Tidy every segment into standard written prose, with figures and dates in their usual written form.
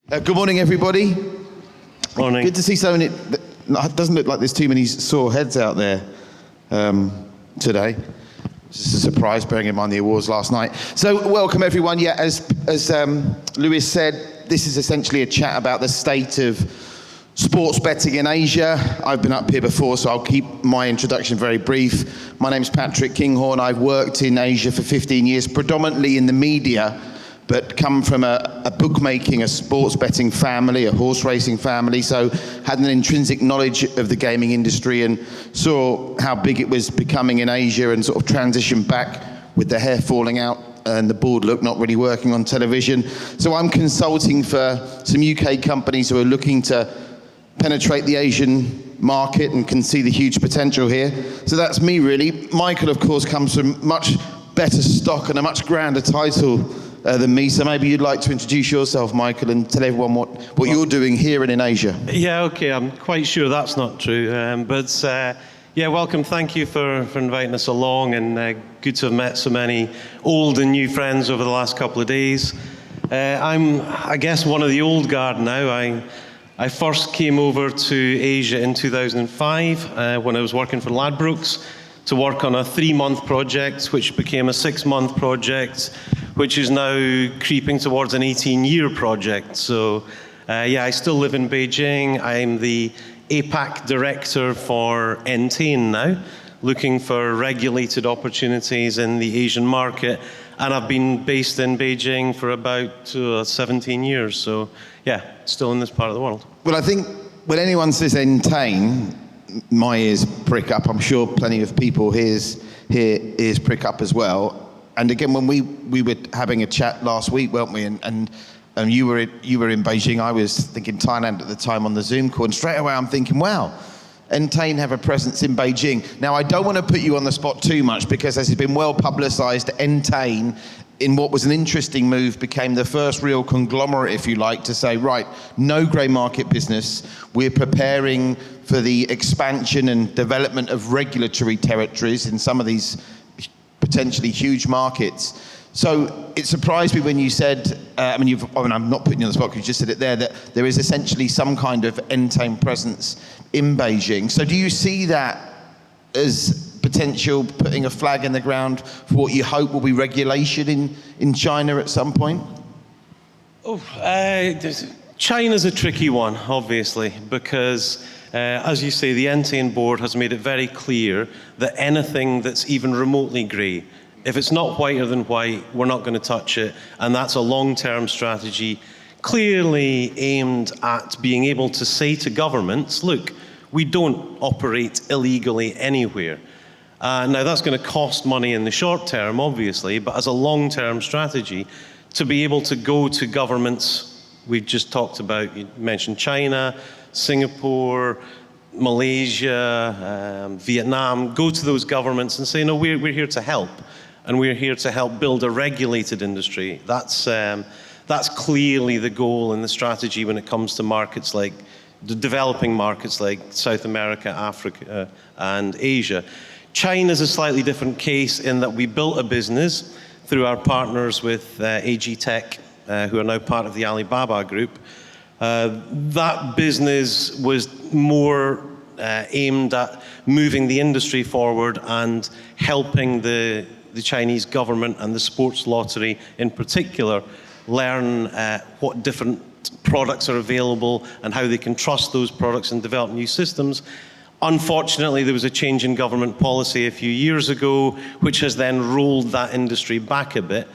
Good morning, everybody. Morning. Good to see so many. It doesn't look like there's too many sore heads out there today. Just a surprise, bearing in mind the awards last night. So, welcome everyone. Yeah, as Lewis said, this is essentially a chat about the state of sports betting in Asia. I've been up here before, so I'll keep my introduction very brief. My name's Patrick Kinghorn. I've worked in Asia for 15 years, predominantly in the media, but come from a bookmaking, a sports betting family, a horse racing family, so had an intrinsic knowledge of the gaming industry and saw how big it was becoming in Asia and sort of transitioned back with the hair falling out and the board look not really working on television. So I'm consulting for some UK companies who are looking to penetrate the Asian market and can see the huge potential here. So that's me really. Michael, of course, comes from much better stock and a much grander title than me, so maybe you'd like to introduce yourself, Michael, and tell everyone what you're doing here and in Asia. Yeah, okay, I'm quite sure that's not true, yeah, welcome, thank you for inviting us along, and good to have met so many old and new friends over the last couple of days. I'm, I guess, one of the old guard now. I first came over to Asia in 2005 when I was working for Ladbrokes to work on a 3-month project, which became a 6-month project, which is now creeping towards an 18-year project. So, yeah, I still live in Beijing. I'm the APAC director for Entain now, looking for regulated opportunities in the Asian market. And I've been based in Beijing for about 17 years. So, yeah, still in this part of the world. Well, I think when anyone says Entain, my ears prick up. I'm sure plenty of people here's ears prick up as well. And again, when we were having a chat last week, weren't we? And you were in Beijing. I was thinking Thailand at the time on the Zoom call. And straight away, I'm thinking, wow, Entain have a presence in Beijing. Now, I don't want to put you on the spot too much because, as has been well publicised, Entain, in what was an interesting move, became the first real conglomerate, if you like, to say, right, no grey market business. We're preparing for the expansion and development of regulatory territories in some of these potentially huge markets. So it surprised me when you said, I'm not putting you on the spot because you just said it there, that there is essentially some kind of Entain presence in Beijing. So do you see that as potential putting a flag in the ground for what you hope will be regulation in China at some point? China's a tricky one, obviously, because as you say, the Entain board has made it very clear that anything that's even remotely grey, if it's not whiter than white, we're not going to touch it, and that's a long-term strategy clearly aimed at being able to say to governments, look, we don't operate illegally anywhere. Now that's going to cost money in the short term, obviously, but as a long-term strategy, to be able to go to governments, we've just talked about, you mentioned China, Singapore, Malaysia, Vietnam, go to those governments and say, no, we're here to help, and we're here to help build a regulated industry. That's clearly the goal and the strategy when it comes to markets like the developing markets like South America, Africa, and Asia. China's a slightly different case in that we built a business through our partners with AG Tech, who are now part of the Alibaba group. That business was more aimed at moving the industry forward and helping the Chinese government and the sports lottery in particular learn what different products are available and how they can trust those products and develop new systems. Unfortunately, there was a change in government policy a few years ago, which has then rolled that industry back a bit.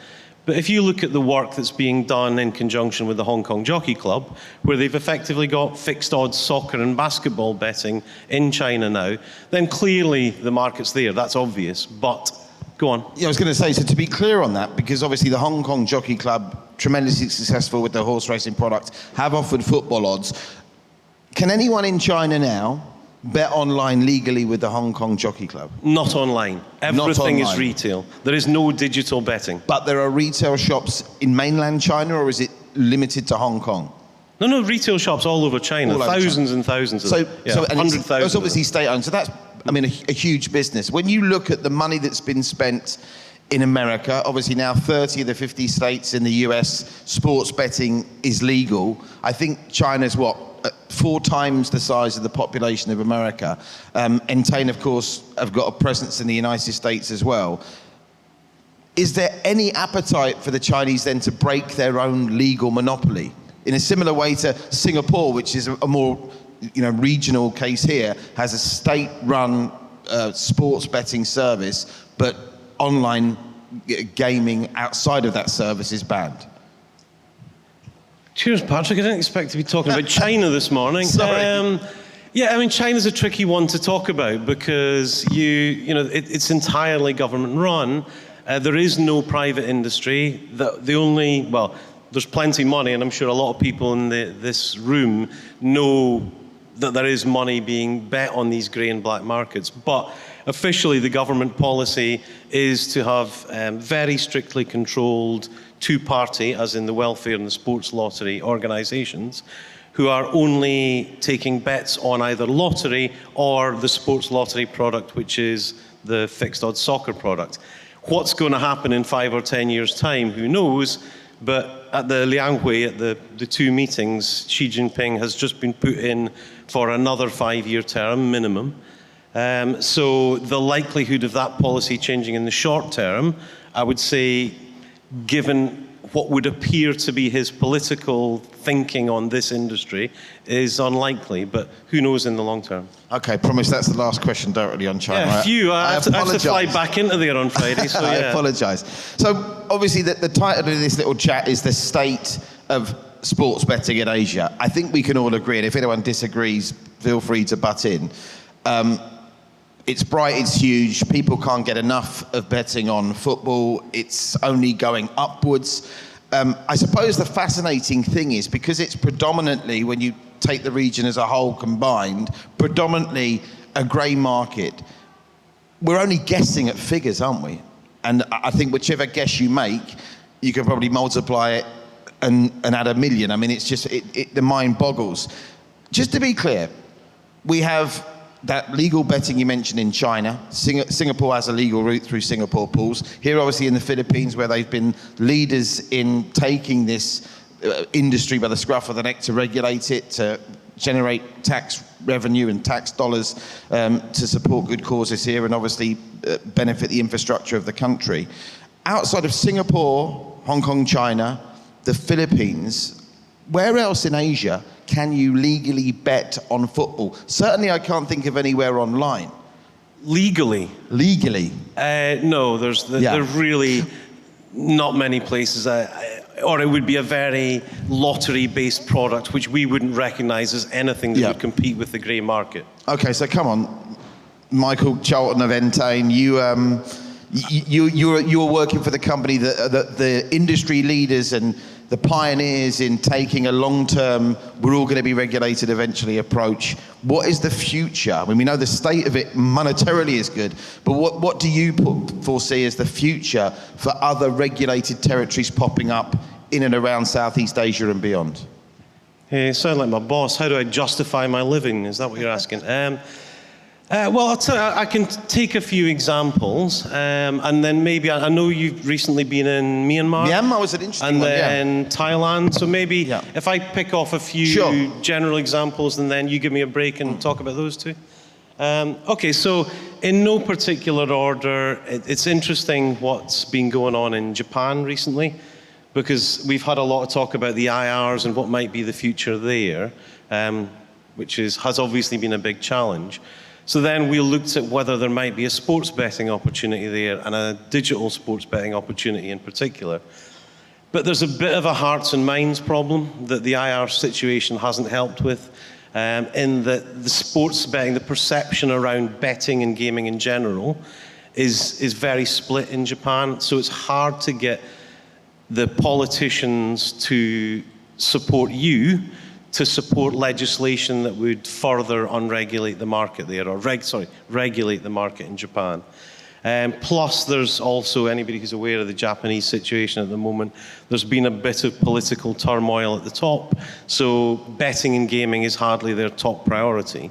But if you look at the work that's being done in conjunction with the Hong Kong Jockey Club, where they've effectively got fixed odds soccer and basketball betting in China now, then clearly the market's there, that's obvious, but go on. Yeah, I was going to say, so to be clear on that, because obviously the Hong Kong Jockey Club, tremendously successful with their horse racing product, have offered football odds. Can anyone in China now bet online legally with the Hong Kong Jockey Club? Not online. Everything is retail. There is no digital betting. But there are retail shops in mainland China, or is it limited to Hong Kong? No, retail shops all over China. Thousands and thousands of them. So 100,000. It's obviously state-owned. So that's, a huge business. When you look at the money that's been spent in America. Obviously now 30 of the 50 states in the US, sports betting is legal. I think China's 4 times the size of the population of America. Entain, of course, have got a presence in the United States as well. Is there any appetite for the Chinese then to break their own legal monopoly? In a similar way to Singapore, which is a more regional case here, has a state-run sports betting service, but online gaming outside of that service is banned. Cheers, Patrick. I didn't expect to be talking about China this morning. Sorry. Yeah, I mean, China's a tricky one to talk about because it's entirely government run. There is no private industry. There's plenty of money, and I'm sure a lot of people in this room know that there is money being bet on these grey and black markets. But officially, the government policy is to have very strictly controlled two-party, as in the welfare and the sports lottery organisations, who are only taking bets on either lottery or the sports lottery product, which is the fixed odds soccer product. What's going to happen in 5 or 10 years' time, who knows? But at the Lianghui, at the 2 meetings, Xi Jinping has just been put in for another 5-year term minimum. So the likelihood of that policy changing in the short term, I would say, given what would appear to be his political thinking on this industry, is unlikely, but who knows in the long term. Okay, promise that's the last question directly on China. Yeah, I have to fly back into there on Friday, so yeah. I apologise. So obviously the title of this little chat is the state of sports betting in Asia. I think we can all agree, and if anyone disagrees, feel free to butt in. It's bright, it's huge. People can't get enough of betting on football. It's only going upwards. I suppose the fascinating thing is, because it's predominantly, when you take the region as a whole combined, predominantly a grey market, we're only guessing at figures, aren't we? And I think whichever guess you make, you can probably multiply it and add 1 million. I mean, it's just, the mind boggles. Just to be clear, we have that legal betting you mentioned in China. Singapore has a legal route through Singapore pools. Here, obviously, in the Philippines, where they've been leaders in taking this industry by the scruff of the neck to regulate it, to generate tax revenue and tax dollars to support good causes here, and obviously benefit the infrastructure of the country. Outside of Singapore, Hong Kong, China, the Philippines, where else in Asia can you legally bet on football? Certainly I can't think of anywhere online. Legally? No, there's really not many places, or it would be a very lottery-based product, which we wouldn't recognise as anything that would compete with the grey market. Okay, so come on, Michael Charlton of Entain, you were working for the company that the industry leaders and the pioneers in taking a long-term, we're all going to be regulated eventually approach. What is the future? I mean, we know the state of it monetarily is good, but what do you foresee as the future for other regulated territories popping up in and around Southeast Asia and beyond? Hey, you sound like my boss. How do I justify my living? Is that what you're asking? Well, I'll tell you, I can take a few examples, and then maybe, I know you've recently been in Myanmar. Myanmar was an interesting one, and then Thailand. So maybe if I pick off a few general examples, and then you give me a break and talk about those two. Okay, so in no particular order, it's interesting what's been going on in Japan recently, because we've had a lot of talk about the IRs and what might be the future there, which has obviously been a big challenge. So then we looked at whether there might be a sports betting opportunity there, and a digital sports betting opportunity in particular. But there's a bit of a hearts and minds problem that the IR situation hasn't helped with, in that the sports betting, the perception around betting and gaming in general is very split in Japan. So it's hard to get the politicians to support you to support legislation that would further unregulate the market there, or regulate the market in Japan. Plus, there's also, anybody who's aware of the Japanese situation at the moment, there's been a bit of political turmoil at the top, so betting and gaming is hardly their top priority.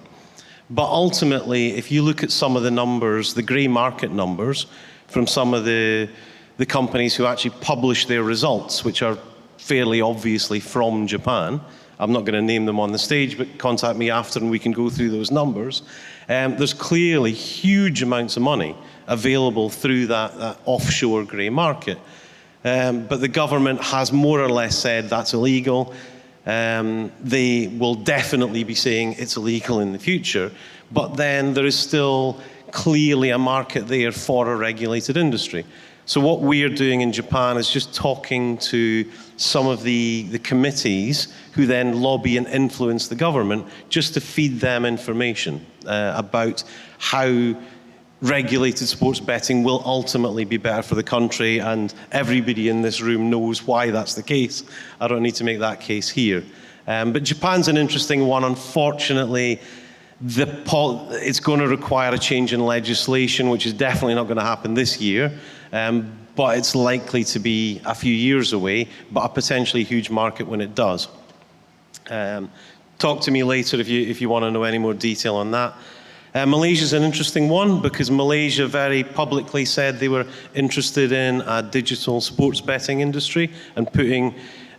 But ultimately, if you look at some of the numbers, the grey market numbers, from some of the the companies who actually publish their results, which are fairly obviously from Japan. I'm not going to name them on the stage, but contact me after and we can go through those numbers. There's clearly huge amounts of money available through that offshore grey market. But the government has more or less said that's illegal. They will definitely be saying it's illegal in the future, but then there is still clearly a market there for a regulated industry. So what we're doing in Japan is just talking to some of the committees who then lobby and influence the government just to feed them information about how regulated sports betting will ultimately be better for the country, and everybody in this room knows why that's the case. I don't need to make that case here. But Japan's an interesting one. Unfortunately, it's going to require a change in legislation, which is definitely not going to happen this year, but it's likely to be a few years away, but a potentially huge market when it does. Talk to me later if you want to know any more detail on that. Malaysia's an interesting one because Malaysia very publicly said they were interested in a digital sports betting industry and putting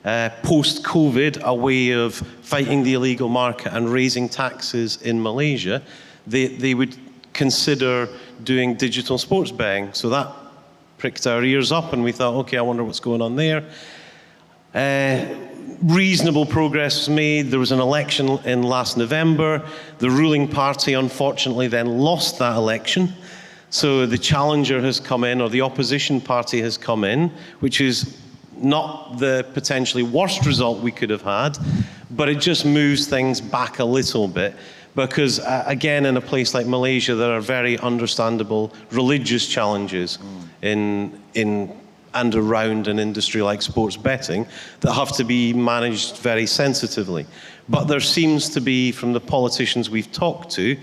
post-COVID a way of fighting the illegal market and raising taxes in Malaysia. They would consider doing digital sports betting. So that pricked our ears up and we thought, okay, I wonder what's going on there. Reasonable progress was made. There was an election in last November. The ruling party, unfortunately, then lost that election. So the challenger has come in, or the opposition party has come in, which is not the potentially worst result we could have had, but it just moves things back a little bit. Because, again, in a place like Malaysia, there are very understandable religious challenges in and around an industry like sports betting that have to be managed very sensitively. But there seems to be, from the politicians we've talked to,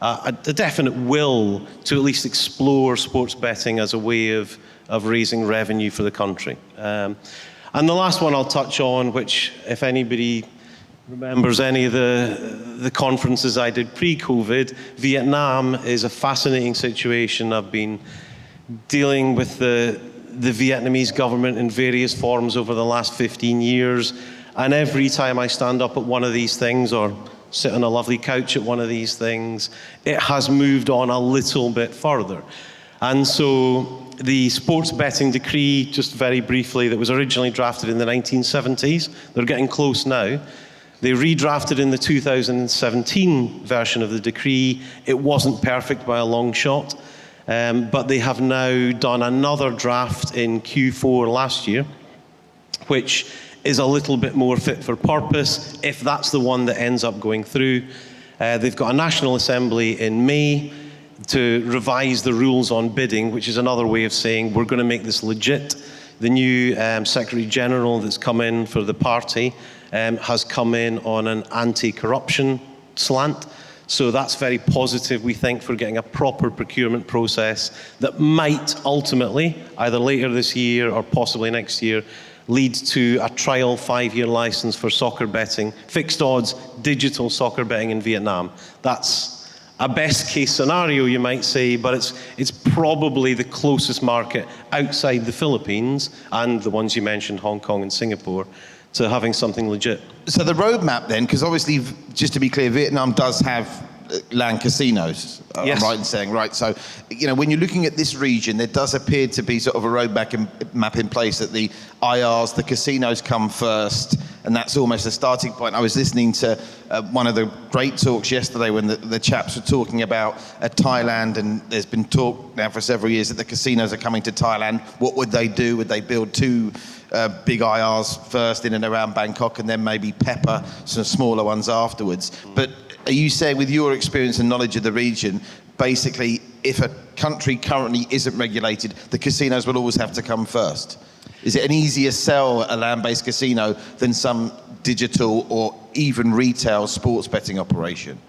a definite will to at least explore sports betting as a way of raising revenue for the country. And the last one I'll touch on, which if anybody remembers any of the conferences I did pre-COVID, Vietnam is a fascinating situation. I've been dealing with the Vietnamese government in various forms over the last 15 years. And every time I stand up at one of these things or sit on a lovely couch at one of these things, it has moved on a little bit further. And so the sports betting decree, just very briefly, that was originally drafted in the 1970s, they're getting close now. They redrafted in the 2017 version of the decree. It wasn't perfect by a long shot. But they have now done another draft in Q4 last year, which is a little bit more fit for purpose, if that's the one that ends up going through. They've got a National Assembly in May to revise the rules on bidding, which is another way of saying we're going to make this legit. The new Secretary General that's come in for the party has come in on an anti-corruption slant. So that's very positive, we think, for getting a proper procurement process that might ultimately, either later this year or possibly next year, lead to a trial 5-year license for soccer betting, fixed odds, digital soccer betting in Vietnam. That's a best case scenario, you might say, but it's probably the closest market outside the Philippines and the ones you mentioned, Hong Kong and Singapore, to having something legit. So the roadmap then, because obviously, just to be clear, Vietnam does have land casinos, yes. I'm right in saying, right? So, when you're looking at this region, there does appear to be sort of a roadmap in place that the IRs, the casinos come first, and that's almost a starting point. I was listening to one of the great talks yesterday when the chaps were talking about Thailand, and there's been talk now for several years that the casinos are coming to Thailand. What would they do? Would they build two big IRs first in and around Bangkok and then maybe pepper some smaller ones afterwards? But are you saying, with your experience and knowledge of the region, basically if a country currently isn't regulated, the casinos will always have to come first? Is it an easier sell, a land-based casino, than some digital or even retail sports betting operation?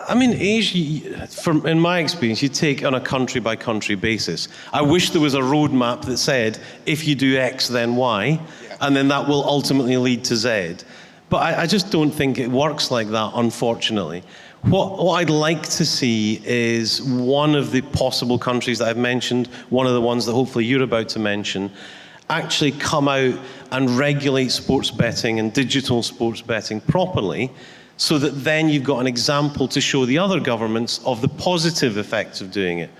I mean, Asia, in my experience, you take on a country-by-country basis. I wish there was a roadmap that said, if you do X, then Y, and then that will ultimately lead to Z. But I just don't think it works like that, unfortunately. What I'd like to see is one of the possible countries that I've mentioned, one of the ones that hopefully you're about to mention, actually come out and regulate sports betting and digital sports betting properly, so that then you've got an example to show the other governments of the positive effects of doing it.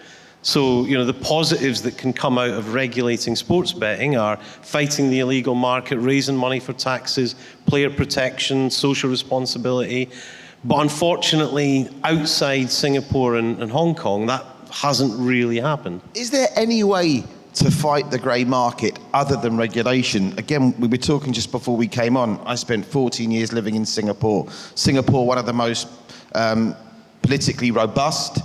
So, the positives that can come out of regulating sports betting are fighting the illegal market, raising money for taxes, player protection, social responsibility. But unfortunately, outside Singapore and Hong Kong, that hasn't really happened. Is there any way to fight the grey market other than regulation? Again, we were talking just before we came on. I spent 14 years living in Singapore. Singapore, one of the most politically robust,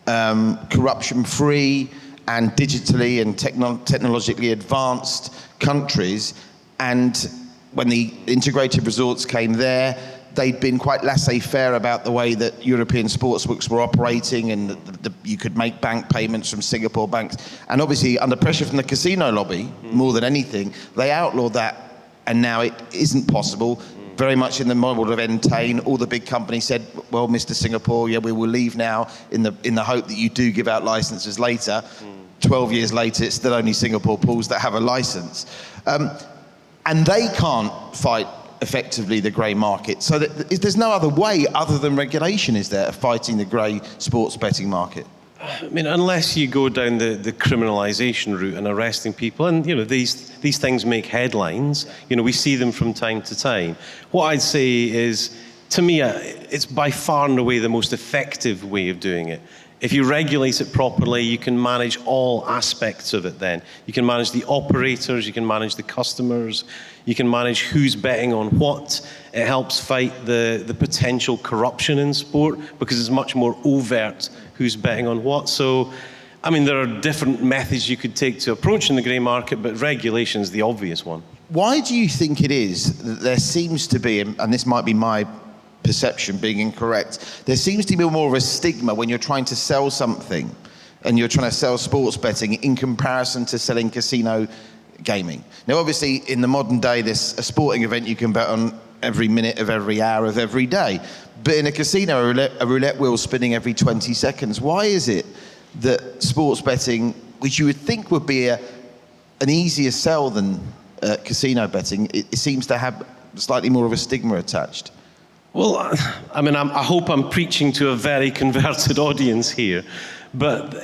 corruption-free, and digitally and technologically advanced countries. And when the integrated resorts came there, they'd been quite laissez-faire about the way that European sportsbooks were operating, and you could make bank payments from Singapore banks. And obviously, under pressure from the casino lobby, more than anything, they outlawed that, and now it isn't possible. Very much in the model of Entain, all the big companies said, well, Mr. Singapore, yeah, we will leave now in the hope that you do give out licenses later. 12 years later, it's still only Singapore pools that have a license. And they can't fight effectively the grey market. So there's no other way other than regulation, is there, of fighting the grey sports betting market? I mean, unless you go down the criminalisation route and arresting people, and these things make headlines. We see them from time to time. What I'd say is, to me, it's by far and away the most effective way of doing it. If you regulate it properly, you can manage all aspects of it then. You can manage the operators, you can manage the customers, you can manage who's betting on what. It helps fight the potential corruption in sport, because it's much more overt who's betting on what. So, I mean, there are different methods you could take to approaching the grey market, but regulation is the obvious one. Why do you think it is that there seems to be, and this might be my perception being incorrect, there seems to be more of a stigma when you're trying to sell something and you're trying to sell sports betting in comparison to selling casino gaming? Now, obviously, in the modern day, there's a sporting event you can bet on every minute of every hour of every day. But in a casino, a roulette wheel spinning every 20 seconds. Why is it that sports betting, which you would think would be an easier sell than casino betting, it seems to have slightly more of a stigma attached? Well, I mean, I hope I'm preaching to a very converted audience here, but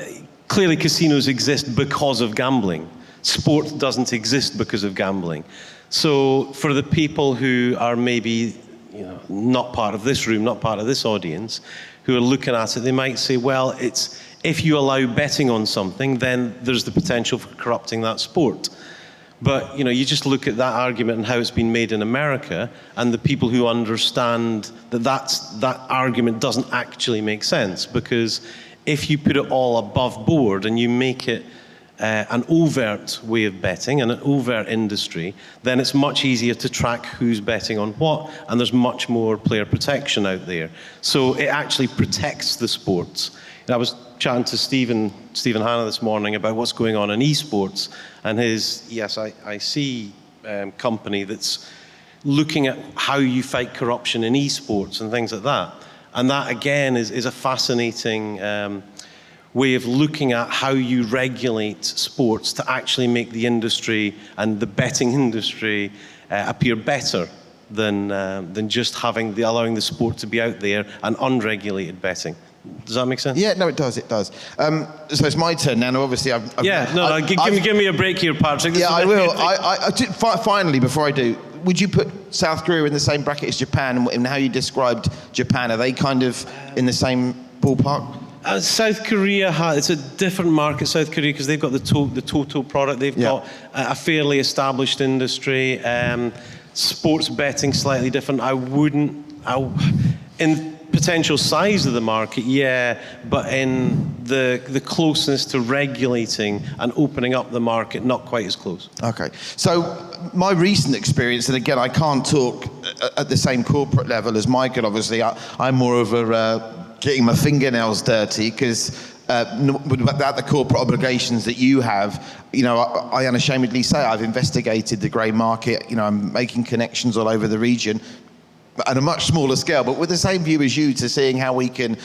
clearly casinos exist because of gambling. Sport doesn't exist because of gambling. So for the people who are maybe not part of this room, not part of this audience, who are looking at it, they might say, well, it's if you allow betting on something, then there's the potential for corrupting that sport. But you just look at that argument and how it's been made in America, and the people who understand that argument doesn't actually make sense, because if you put it all above board and you make it an overt way of betting and an overt industry, then it's much easier to track who's betting on what, and there's much more player protection out there. So it actually protects the sports. And I was chatting to Stephen Hanna this morning about what's going on in esports, and his ESIC company that's looking at how you fight corruption in esports and things like that. And that, again, is a fascinating way of looking at how you regulate sports to actually make the industry and the betting industry appear better than just allowing the sport to be out there and unregulated betting. Does that make sense? Yeah, no, it does. So it's my turn now. Obviously, give me a break here, Patrick. Yeah, I will. Finally, before I do, would you put South Korea in the same bracket as Japan, and how you described Japan? Are they kind of in the same ballpark? South Korea, it's a different market, South Korea, because they've got the total product. They've got a fairly established industry. Sports betting, slightly different. In potential size of the market, but in the closeness to regulating and opening up the market, not quite as close. Okay. So my recent experience, and again, I can't talk at the same corporate level as Michael, obviously. I'm more of a getting my fingernails dirty, because without the corporate obligations that you have, I unashamedly say I've investigated the grey market. I'm making connections all over the region. at a much smaller scale, but with the same view as you to seeing how we can,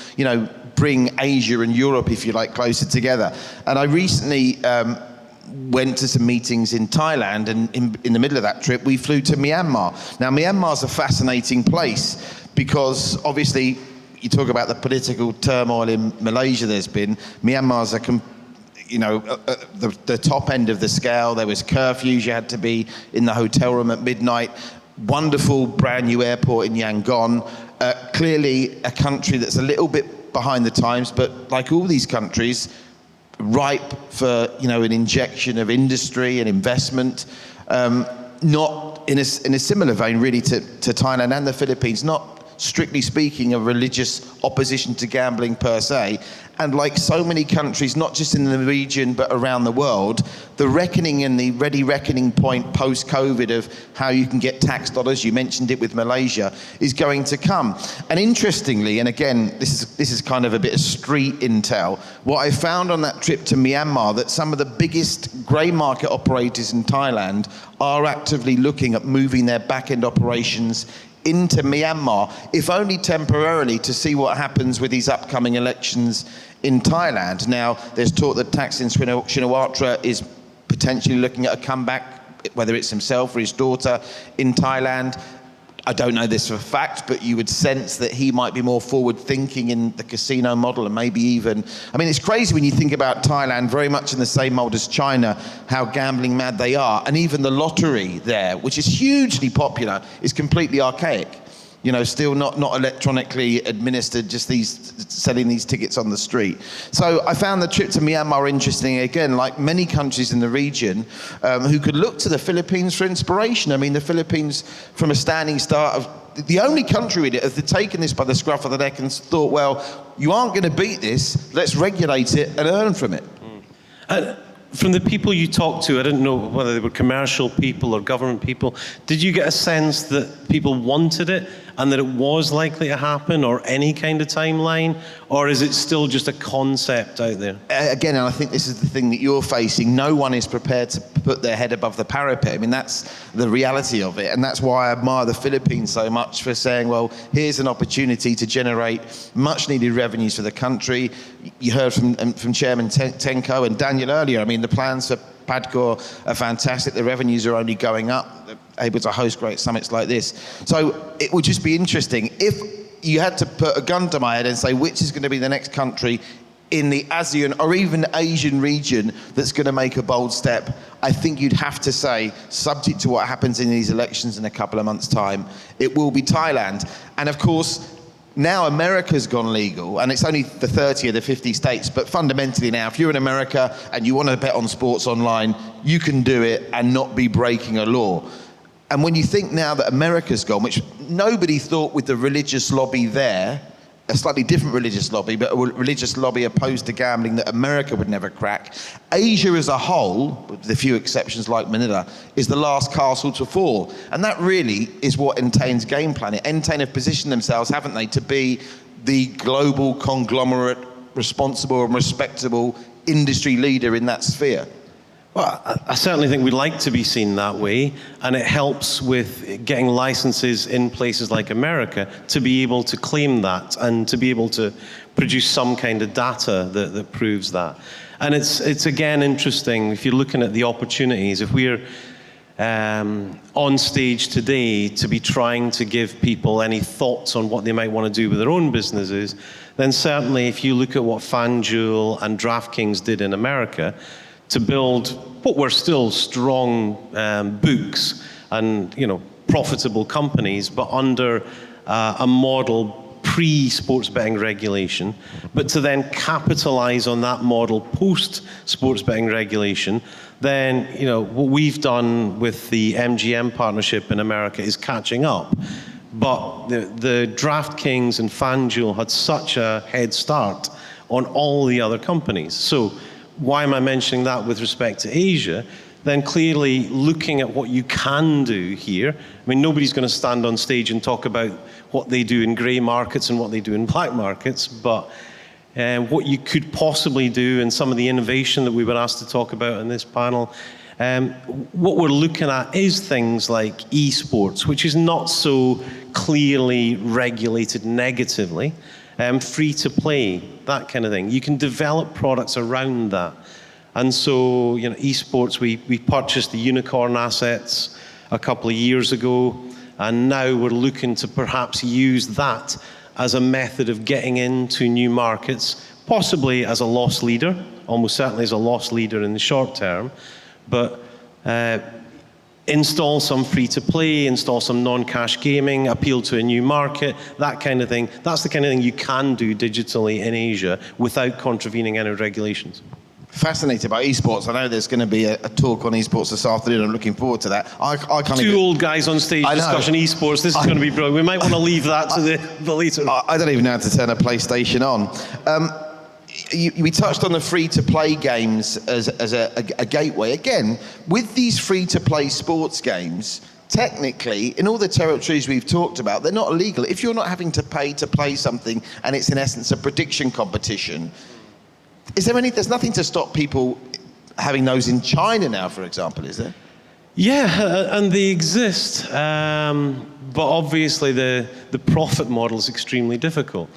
bring Asia and Europe, if you like, closer together. And I recently went to some meetings in Thailand, and in the middle of that trip, we flew to Myanmar. Now, Myanmar's a fascinating place because obviously you talk about the political turmoil in Malaysia there's been. Myanmar's the top end of the scale. There was curfews, you had to be in the hotel room at midnight. Wonderful brand new airport in Yangon. Clearly a country that's a little bit behind the times, but like all these countries, ripe for an injection of industry and investment. Not in a similar vein really to Thailand and the Philippines, not strictly speaking a religious opposition to gambling per se. And like so many countries, not just in the region but around the world, the reckoning and the ready reckoning point post-COVID of how you can get tax dollars, you mentioned it with Malaysia, is going to come. And interestingly, and again, this is kind of a bit of street intel, what I found on that trip to Myanmar, that some of the biggest grey market operators in Thailand are actively looking at moving their back-end operations into Myanmar, if only temporarily, to see what happens with these upcoming elections in Thailand. Now, there's talk that Thaksin Shinawatra is potentially looking at a comeback, whether it's himself or his daughter, in Thailand. I don't know this for a fact, but you would sense that he might be more forward-thinking in the casino model, and maybe even... I mean, it's crazy when you think about Thailand, very much in the same mold as China, how gambling mad they are. And even the lottery there, which is hugely popular, is completely archaic. Still not electronically administered, just selling these tickets on the street. So I found the trip to Myanmar interesting, again, like many countries in the region, who could look to the Philippines for inspiration. I mean, the Philippines, from a standing start of the only country really have taken this by the scruff of the neck and thought, well, you aren't going to beat this, let's regulate it and earn from it. From the people you talked to, I didn't know whether they were commercial people or government people, did you get a sense that people wanted it and that it was likely to happen, or any kind of timeline? Or is it still just a concept out there? Again, and I think this is the thing that you're facing, no one is prepared to put their head above the parapet. I mean, that's the reality of it. And that's why I admire the Philippines so much for saying, well, here's an opportunity to generate much needed revenues for the country. You heard from Chairman Tenko and Daniel earlier. I mean, the plans for Padcor are fantastic. The revenues are only going up. They're able to host great summits like this. So it would just be interesting if you had to put a gun to my head and say which is going to be the next country in the ASEAN or even Asian region that's going to make a bold step. I think you'd have to say, subject to what happens in these elections in a couple of months' time, it will be Thailand. And of course, now America's gone legal, and it's only the 30 of the 50 states, but fundamentally now, if you're in America and you want to bet on sports online, you can do it and not be breaking a law. And when you think now that America's gone, which nobody thought with the religious lobby there, a slightly different religious lobby, but a religious lobby opposed to gambling, that America would never crack. Asia as a whole, with a few exceptions like Manila, is the last castle to fall. And that really is what Entain's game plan is. Entain have positioned themselves, haven't they, to be the global conglomerate, responsible and respectable industry leader in that sphere. Well, I certainly think we'd like to be seen that way, and it helps with getting licenses in places like America to be able to claim that and to be able to produce some kind of data that proves that. And it's again interesting, if you're looking at the opportunities, if we're on stage today to be trying to give people any thoughts on what they might want to do with their own businesses, then certainly if you look at what FanDuel and DraftKings did in America, to build what were still strong books and profitable companies, but under a model pre-sports betting regulation, but to then capitalize on that model post-sports betting regulation, then what we've done with the MGM partnership in America is catching up. But the DraftKings and FanDuel had such a head start on all the other companies. So why am I mentioning that with respect to Asia? Then clearly looking at what you can do here. I mean, nobody's going to stand on stage and talk about what they do in grey markets and what they do in black markets, but what you could possibly do and some of the innovation that we were asked to talk about in this panel What we're looking at is things like esports, which is not so clearly regulated negatively, free to play, that kind of thing. You can develop products around that. And so, esports, we purchased the Unicorn assets a couple of years ago, and now we're looking to perhaps use that as a method of getting into new markets, possibly as a loss leader, almost certainly as a loss leader in the short term, but install some free-to-play, install some non-cash gaming, appeal to a new market, that kind of thing. That's the kind of thing you can do digitally in Asia without contravening any regulations. Fascinated by esports. I know there's going to be a talk on esports this afternoon. I'm looking forward to that. I can't Two old guys on stage discussing esports. This is going to be brilliant. We might want to leave that to the later. I don't even know how to turn a PlayStation on. We touched on the free-to-play games as a gateway. Again, with these free-to-play sports games, technically, in all the territories we've talked about, they're not illegal. If you're not having to pay to play something and it's in essence a prediction competition, there's nothing to stop people having those in China now, for example, is there? Yeah, and they exist, but obviously the profit model is extremely difficult.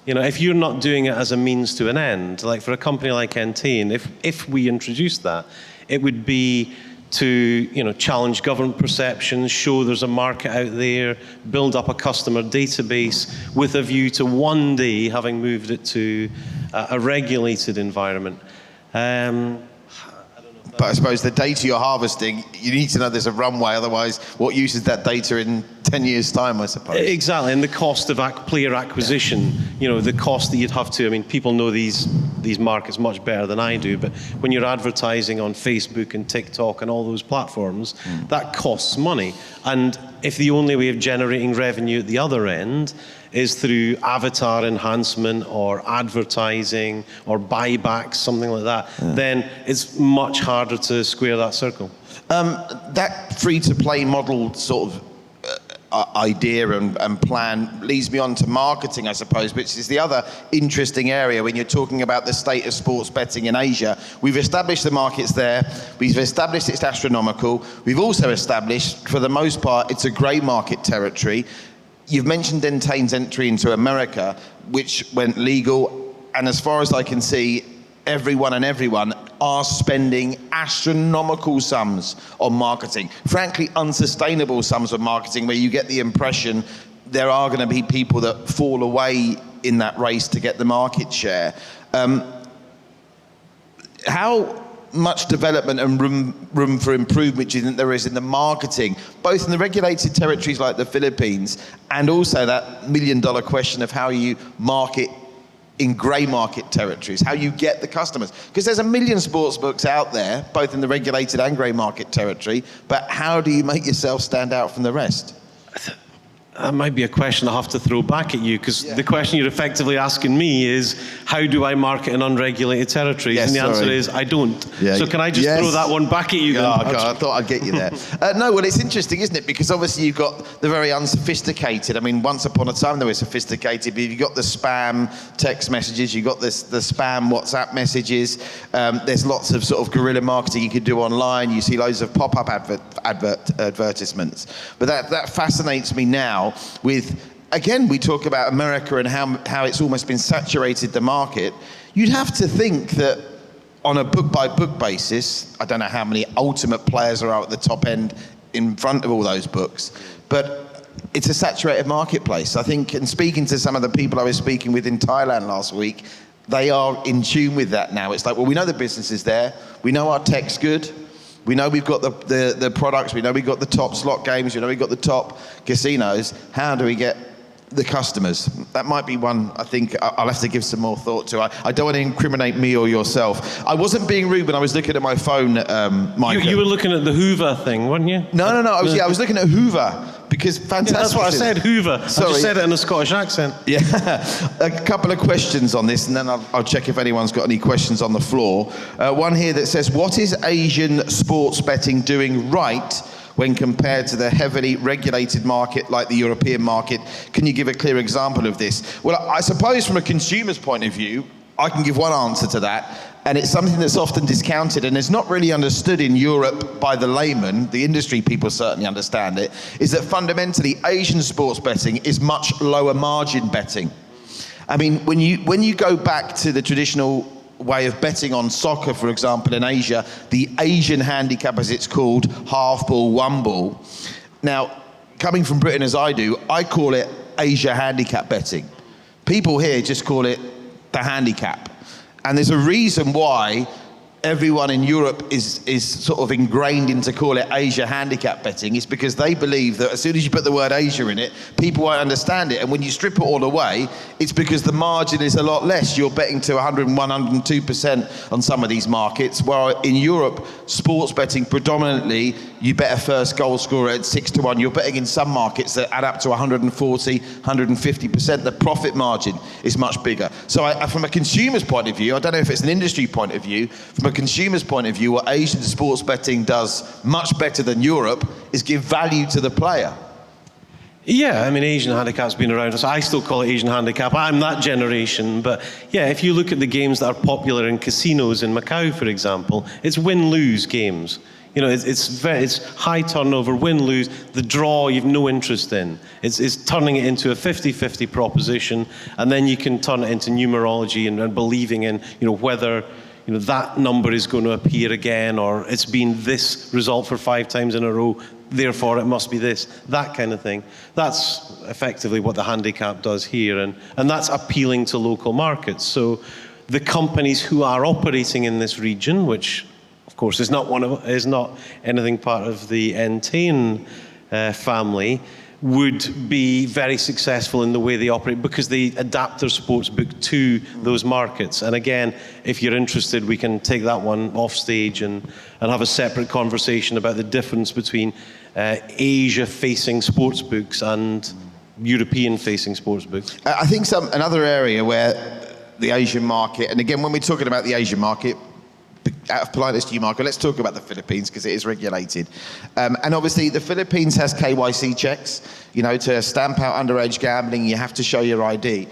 If you're not doing it as a means to an end, like for a company like Entain, if we introduced that, it would be to challenge government perceptions, show there's a market out there, build up a customer database with a view to one day having moved it to a regulated environment. But I suppose the data you're harvesting, you need to know there's a runway, otherwise what use is that data in 10 years' time, I suppose? Exactly, and the cost of player acquisition, the cost that you'd have to, people know these markets much better than I do, but when you're advertising on Facebook and TikTok and all those platforms, that costs money. And if the only way of generating revenue at the other end is through avatar enhancement or advertising or buybacks, something like that, then it's much harder to square that circle. That free-to-play model sort of idea and plan leads me on to marketing, I suppose, which is the other interesting area when you're talking about the state of sports betting in Asia. We've established the markets there. We've established it's astronomical. We've also established, for the most part, it's a grey market territory. You've mentioned Entain's entry into America, which went legal, and as far as I can see, everyone are spending astronomical sums on marketing. Frankly, unsustainable sums on marketing, where you get the impression there are going to be people that fall away in that race to get the market share. How much development and room for improvement do you think there is in the marketing, both in the regulated territories like the Philippines, and also that million-dollar question of how you market in grey market territories, how you get the customers? Because there's a million sports books out there, both in the regulated and grey market territory, but how do you make yourself stand out from the rest? That might be a question I'll have to throw back at you, because the question you're effectively asking me is, how do I market in unregulated territories? And the answer is, I don't. So can I just throw that one back at you? Oh, God, I thought I'd get you there. No, well, it's interesting, isn't it? Because obviously you've got the very unsophisticated. Once upon a time they were sophisticated, but you've got the spam text messages, you've got the spam WhatsApp messages. There's lots of sort of guerrilla marketing you can do online. You see loads of pop-up advertisements. But that fascinates me now with, again, we talk about America and how it's almost been saturated the market. You'd have to think that on a book-by-book basis, I don't know how many ultimate players are out at the top end in front of all those books, but it's a saturated marketplace. I think, and speaking to some of the people I was speaking with in Thailand last week, they are in tune with that now. It's like, well, we know the business is there, we know our tech's good, we know we've got the products, we know we've got the top slot games, we know we've got the top casinos. How do we get the customers? That might be one I think I'll have to give some more thought to. I don't want to incriminate me or yourself. I wasn't being rude when I was looking at my phone, Mike. You were looking at the Hoover thing, weren't you? No. I was looking at Hoover. Because fantastic. Yeah, that's what I said, Hoover. Sorry. I just said it in a Scottish accent. Yeah. A couple of questions on this, and then I'll check if anyone's got any questions on the floor. One here that says, what is Asian sports betting doing right when compared to the heavily regulated market like the European market? Can you give a clear example of this? Well, I suppose from a consumer's point of view, I can give one answer to that, and it's something that's often discounted and is not really understood in Europe by the layman. The industry people certainly understand it, is that fundamentally Asian sports betting is much lower margin betting. I mean, when you go back to the traditional way of betting on soccer, for example, in Asia, the Asian handicap, as it's called, half ball, one ball. Now, coming from Britain as I do, I call it Asia handicap betting. People here just call it the handicap. And there's a reason why everyone in Europe is sort of ingrained into call it Asia handicap betting. It's because they believe that as soon as you put the word Asia in it, people won't understand it. And when you strip it all away, it's because the margin is a lot less. You're betting to 101, 102% on some of these markets, while in Europe, sports betting predominantly, you bet a first goal scorer at 6-1. You're betting in some markets that add up to 140, 150%. The profit margin is much bigger. So from a consumer's point of view, I don't know if it's an industry point of view, from a consumer's point of view, what Asian sports betting does much better than Europe is give value to the player. Yeah, I mean, Asian handicap's been around. So I still call it Asian handicap. I'm that generation. But yeah, if you look at the games that are popular in casinos in Macau, for example, it's win-lose games. You know, it's high turnover, win-lose. The draw you've no interest in. It's turning it into a 50-50 proposition, and then you can turn it into numerology and believing in, you know, whether that number is going to appear again, or it's been this result for 5 times in a row, therefore it must be this, that kind of thing. That's effectively what the handicap does here, and that's appealing to local markets. So the companies who are operating in this region, which of course is not anything part of the Entain family, would be very successful in the way they operate because they adapt their sports book to those markets. And again, if you're interested, we can take that one off stage and have a separate conversation about the difference between Asia-facing sports books and European-facing sports books. I think another area where the Asian market, and again, when we're talking about the Asian market, out of politeness to you, Michael, let's talk about the Philippines because it is regulated. And obviously the Philippines has KYC checks. You know, to stamp out underage gambling, you have to show your ID.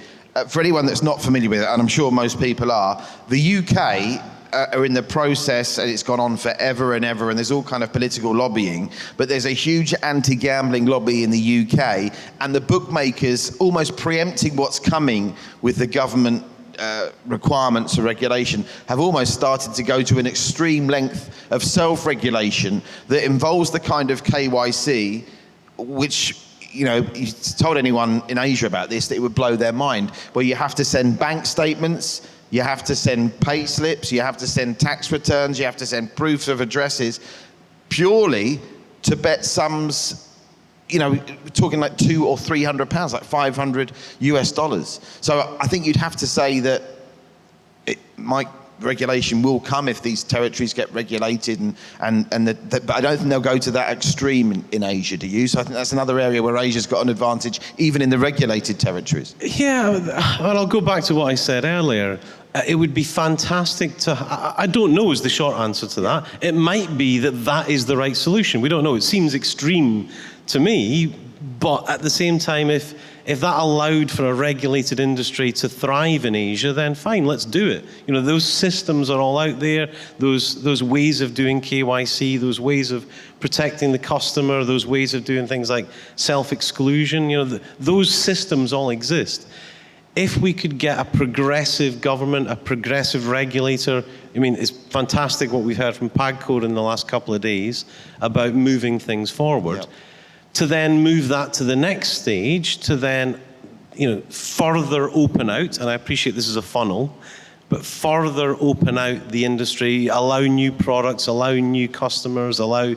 For anyone that's not familiar with it, and I'm sure most people are, the UK are in the process, and it's gone on forever and ever, and there's all kind of political lobbying, but there's a huge anti-gambling lobby in the UK, and the bookmakers almost preempting what's coming with the government requirements or regulation have almost started to go to an extreme length of self-regulation that involves the kind of KYC which, you know, you told anyone in Asia about this that it would blow their mind, where you have to send bank statements, you have to send pay slips, you have to send tax returns, you have to send proofs of addresses purely to bet sums. You know, we're talking like £200 or £300, like $500. So I think you'd have to say that regulation will come if these territories get regulated, but I don't think they'll go to that extreme in Asia, do you? So I think that's another area where Asia's got an advantage, even in the regulated territories. Yeah, well, I'll go back to what I said earlier. It would be fantastic I don't know is the short answer to that. It might be that is the right solution. We don't know. It seems extreme to me, but at the same time, if that allowed for a regulated industry to thrive in Asia, then fine, let's do it. You know, those systems are all out there, those ways of doing KYC, those ways of protecting the customer, those ways of doing things like self-exclusion, you know, those systems all exist. If we could get a progressive government, a progressive regulator, I mean, it's fantastic what we've heard from PAGCOR in the last couple of days about moving things forward. Yep. To then move that to the next stage, to then, you know, further open out, and I appreciate this is a funnel, but further open out the industry, allow new products, allow new customers, allow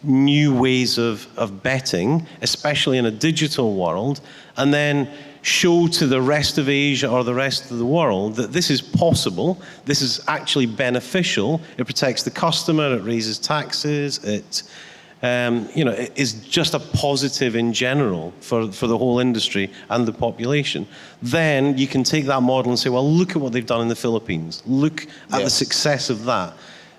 new ways of betting, especially in a digital world, and then show to the rest of Asia or the rest of the world that this is possible, this is actually beneficial, it protects the customer, it raises taxes, it is just a positive in general for the whole industry and the population. Then you can take that model and say, well, look at what they've done in the Philippines. Look at the success of that.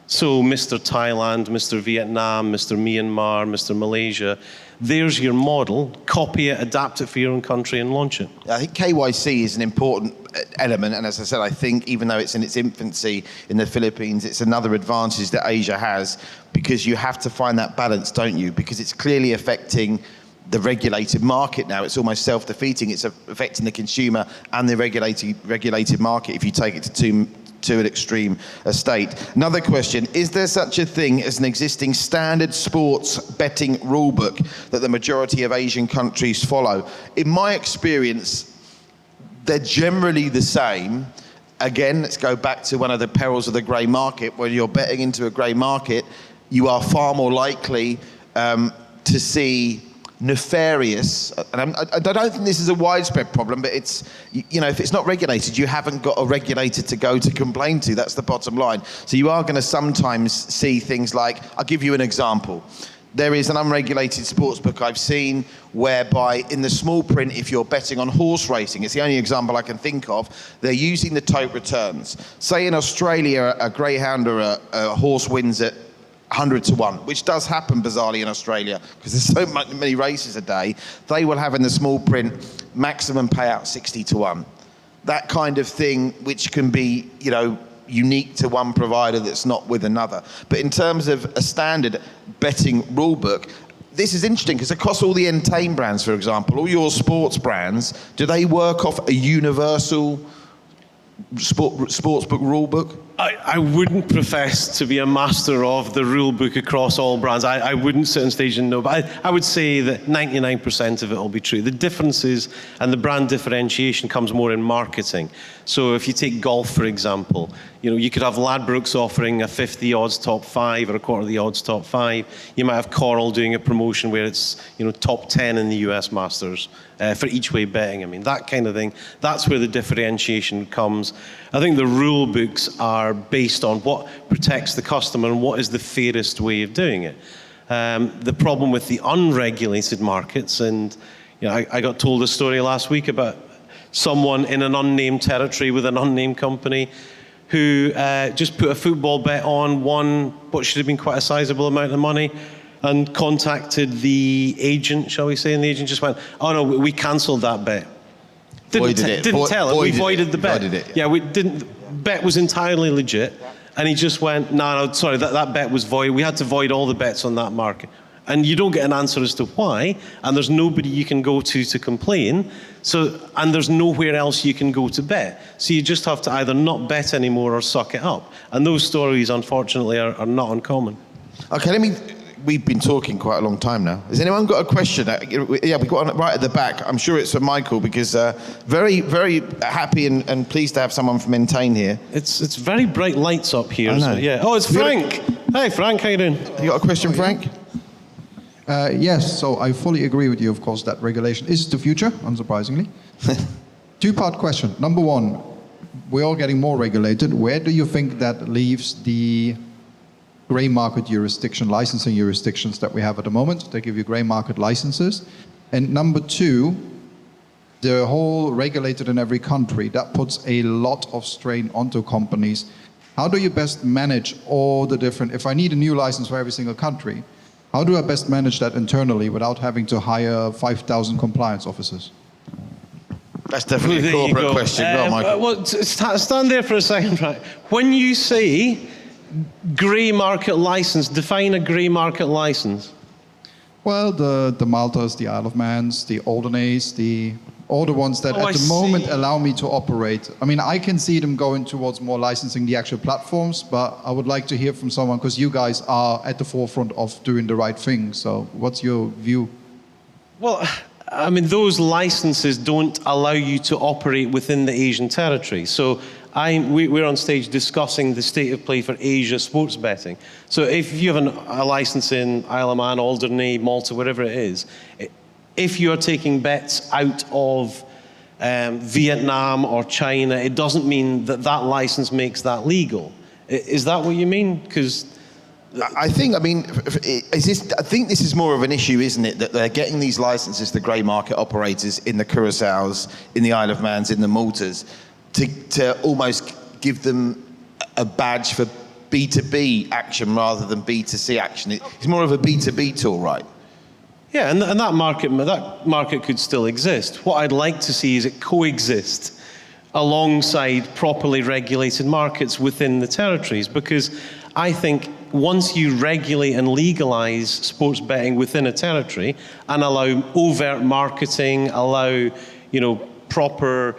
So Mr. Thailand, Mr. Vietnam, Mr. Myanmar, Mr. Malaysia, there's your model. Copy it, adapt it for your own country and launch it. I think KYC is an important element. And as I said, I think even though it's in its infancy in the Philippines, it's another advantage that Asia has, because you have to find that balance, don't you? Because it's clearly affecting the regulated market now. It's almost self-defeating. It's affecting the consumer and the regulated market if you take it to an extreme state. Another question, is there such a thing as an existing standard sports betting rulebook that the majority of Asian countries follow? In my experience, they're generally the same. Again, let's go back to one of the perils of the grey market. When you're betting into a grey market, you are far more likely to see nefarious, and I don't think this is a widespread problem, but it's, you know, if it's not regulated, you haven't got a regulator to go to complain to. That's the bottom line. So you are going to sometimes see things like, I'll give you an example. There is an unregulated sports book I've seen whereby in the small print, if you're betting on horse racing, it's the only example I can think of, they're using the tote returns. Say in Australia, a greyhound or a horse wins at 100 to 1, which does happen bizarrely in Australia because there's so many races a day. They will have in the small print maximum payout 60 to 1. That kind of thing, which can be, you know, unique to one provider that's not with another. But in terms of a standard betting rule book, this is interesting because across all the Entain brands, for example, all your sports brands, do they work off a universal sportsbook rule book? I wouldn't profess to be a master of the rule book across all brands. I wouldn't sit on stage and know, but I would say that 99% of it will be true. The differences and the brand differentiation comes more in marketing. So if you take golf, for example, you know, you could have Ladbrokes offering a 50 odds top 5 or a quarter of the odds top 5. You might have Coral doing a promotion where it's, you know, top 10 in the US Masters for each way betting. I mean, that kind of thing. That's where the differentiation comes. I think the rule books are based on what protects the customer and what is the fairest way of doing it. The problem with the unregulated markets, and you know, I got told a story last week about someone in an unnamed territory with an unnamed company who just put a football bet on, won what should have been quite a sizable amount of money, and contacted the agent, shall we say, and the agent just went, "Oh no, we cancelled that bet." Didn't tell him. We voided the bet. Yeah, we didn't. Bet was entirely legit, and he just went, "No, sorry, that bet was void. We had to void all the bets on that market." And you don't get an answer as to why, and there's nobody you can go to complain. So, and there's nowhere else you can go to bet. So you just have to either not bet anymore or suck it up. And those stories, unfortunately, are not uncommon. Okay, we've been talking quite a long time now. Has anyone got a question? Yeah, we've got one right at the back. I'm sure it's for Michael, because very, very happy and pleased to have someone from Entain here. It's very bright lights up here. I know. So, yeah. Oh, it's Frank. Hey, Frank, how you doing? You got a question, Frank? Yes, so I fully agree with you, of course, that regulation is the future, unsurprisingly. Two-part question. Number one, we're all getting more regulated. Where do you think that leaves the grey market jurisdiction, licensing jurisdictions that we have at the moment? They give you grey market licenses. And number two, the whole regulated in every country, that puts a lot of strain onto companies. How do you best manage all the different, if I need a new license for every single country, how do I best manage that internally without having to hire 5,000 compliance officers? That's definitely a corporate question. Go on, Michael. Well, stand there for a second, right? When you say grey market license, define a grey market license. Well, the Maltas, the Isle of Mans, the Alderneys, all the ones that at the moment allow me to operate. I mean, I can see them going towards more licensing the actual platforms, but I would like to hear from someone, because you guys are at the forefront of doing the right thing. So what's your view? Well, I mean, those licenses don't allow you to operate within the Asian territory. So we're on stage discussing the state of play for Asia sports betting. So if you have a license in Isle of Man, Alderney, Malta, wherever it is, if you're taking bets out of Vietnam or China, it doesn't mean that license makes that legal. Is that what you mean? Because I think this is more of an issue, isn't it? That they're getting these licenses, the grey market operators in the Curaçaos, in the Isle of Mans, in the Maltas, to almost give them a badge for B2B action rather than B2C action. It's more of a B2B tool, right? Yeah, and that market could still exist. What I'd like to see is it coexist alongside properly regulated markets within the territories. Because I think once you regulate and legalize sports betting within a territory and allow overt marketing, allow, proper,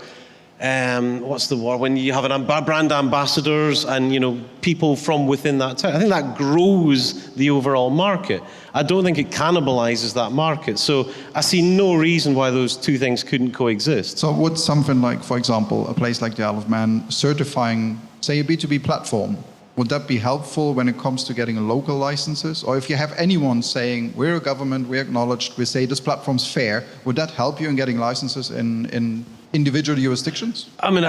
what's the word, when you have brand ambassadors and, people from within that territory, I think that grows the overall market. I don't think it cannibalizes that market. So I see no reason why those two things couldn't coexist. So would something like, for example, a place like the Isle of Man certifying, say, a B2B platform, would that be helpful when it comes to getting local licenses? Or if you have anyone saying, we're a government, we're acknowledged, we say this platform's fair, would that help you in getting licenses in individual jurisdictions? I mean,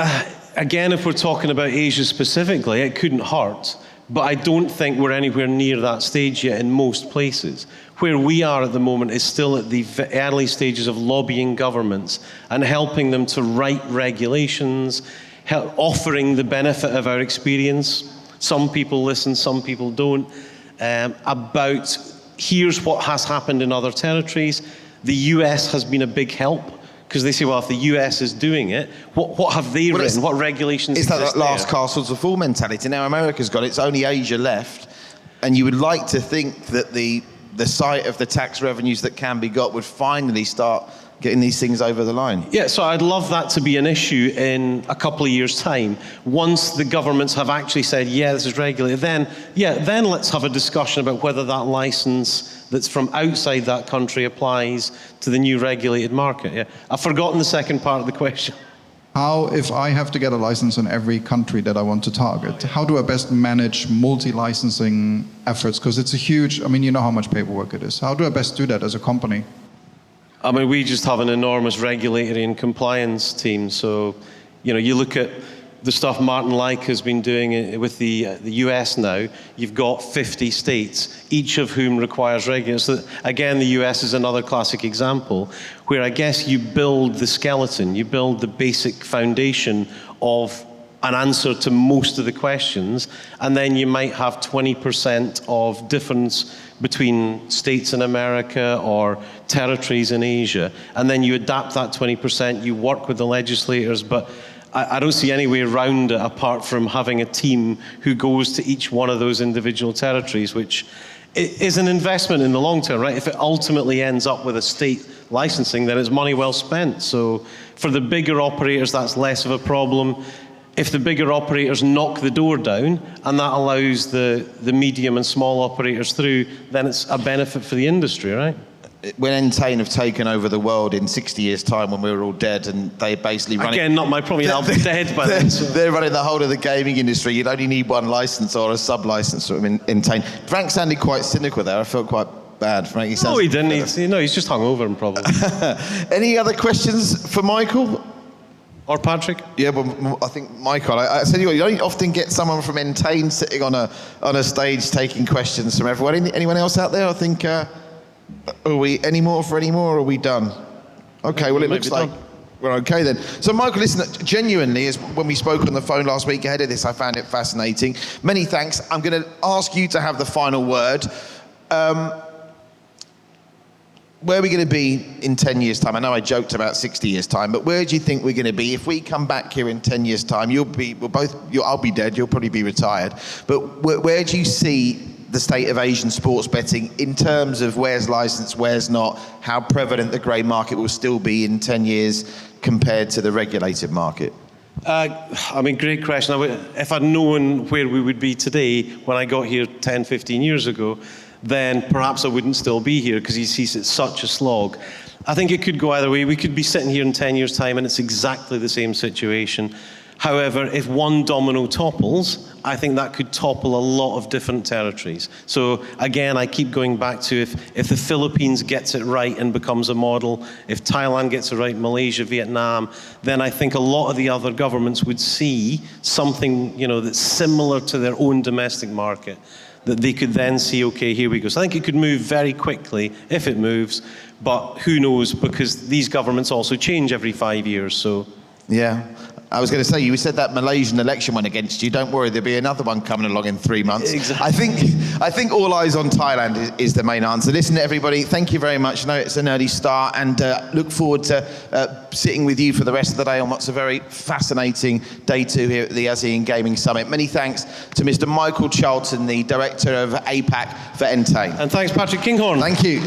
again, if we're talking about Asia specifically, it couldn't hurt. But I don't think we're anywhere near that stage yet in most places. Where we are at the moment is still at the early stages of lobbying governments and helping them to write regulations, offering the benefit of our experience. Some people listen, some people don't. About here's what has happened in other territories. The US has been a big help because they say, well, if the US is doing it, what have they written? What regulations exist there? It's that last there? castle to fall mentality. Now America's got it. It's only Asia left. And you would like to think that the sight of the tax revenues that can be got would finally start getting these things over the line. Yeah, so I'd love that to be an issue in a couple of years' time. Once the governments have actually said, yeah, this is regulated, then let's have a discussion about whether that license that's from outside that country applies to the new regulated market. Yeah, I've forgotten the second part of the question. How, if I have to get a license in every country that I want to target, how do I best manage multi-licensing efforts? Because it's a huge, you know how much paperwork it is. How do I best do that as a company? I mean, we just have an enormous regulatory and compliance team. So, you look at the stuff Martin Like has been doing with the US now. You've got 50 states, each of whom requires regulators. So again, the US is another classic example where I guess you build the skeleton, you build the basic foundation of an answer to most of the questions, and then you might have 20% of difference between states in America or territories in Asia, and then you adapt that 20%, you work with the legislators, but I don't see any way around it apart from having a team who goes to each one of those individual territories, which is an investment in the long term, right? If it ultimately ends up with a state licensing, then it's money well spent. So for the bigger operators, that's less of a problem. If the bigger operators knock the door down and that allows the medium and small operators through, then it's a benefit for the industry, right? When Entain have taken over the world in 60 years' time when we were all dead and they basically run Again, not my problem, I'll be dead by then. So. They're running the whole of the gaming industry. You'd only need one license or a sub-license from Entain. Frank sounded quite cynical there. I felt quite bad. Frank, no, he didn't. He's just hungover and probably. Any other questions for Michael? Or Patrick? Yeah, well, I think Michael. I said you don't often get someone from Entain sitting on a stage taking questions from everyone. Anyone else out there? I think. Are we any more, or are we done? Okay, well it looks like we're okay then. So Michael, listen, genuinely, as when we spoke on the phone last week ahead of this, I found it fascinating. Many thanks. I'm going to ask you to have the final word. Where are we going to be in 10 years' time? I know I joked about 60 years' time, but where do you think we're going to be? If we come back here in 10 years' time, I'll be dead, you'll probably be retired. But where do you see the state of Asian sports betting in terms of where's licensed, where's not, how prevalent the grey market will still be in 10 years compared to the regulated market? Great question. If I'd known where we would be today when I got here 10, 15 years ago, then perhaps I wouldn't still be here because he sees it's such a slog. I think it could go either way. We could be sitting here in 10 years' time and it's exactly the same situation. However, if one domino topples, I think that could topple a lot of different territories. So again, I keep going back to if the Philippines gets it right and becomes a model, if Thailand gets it right, Malaysia, Vietnam, then I think a lot of the other governments would see something, that's similar to their own domestic market, that they could then see, okay, here we go. So I think it could move very quickly if it moves, but who knows, because these governments also change every 5 years, so. Yeah. I was going to say, you said that Malaysian election went against you. Don't worry, there'll be another one coming along in 3 months. Exactly. I think all eyes on Thailand is the main answer. Listen, everybody, thank you very much. I know it's an early start, and look forward to sitting with you for the rest of the day on what's a very fascinating day 2 here at the ASEAN Gaming Summit. Many thanks to Mr. Michael Charlton, the Director of APAC for Entain. And thanks, Patrick Kinghorn. Thank you.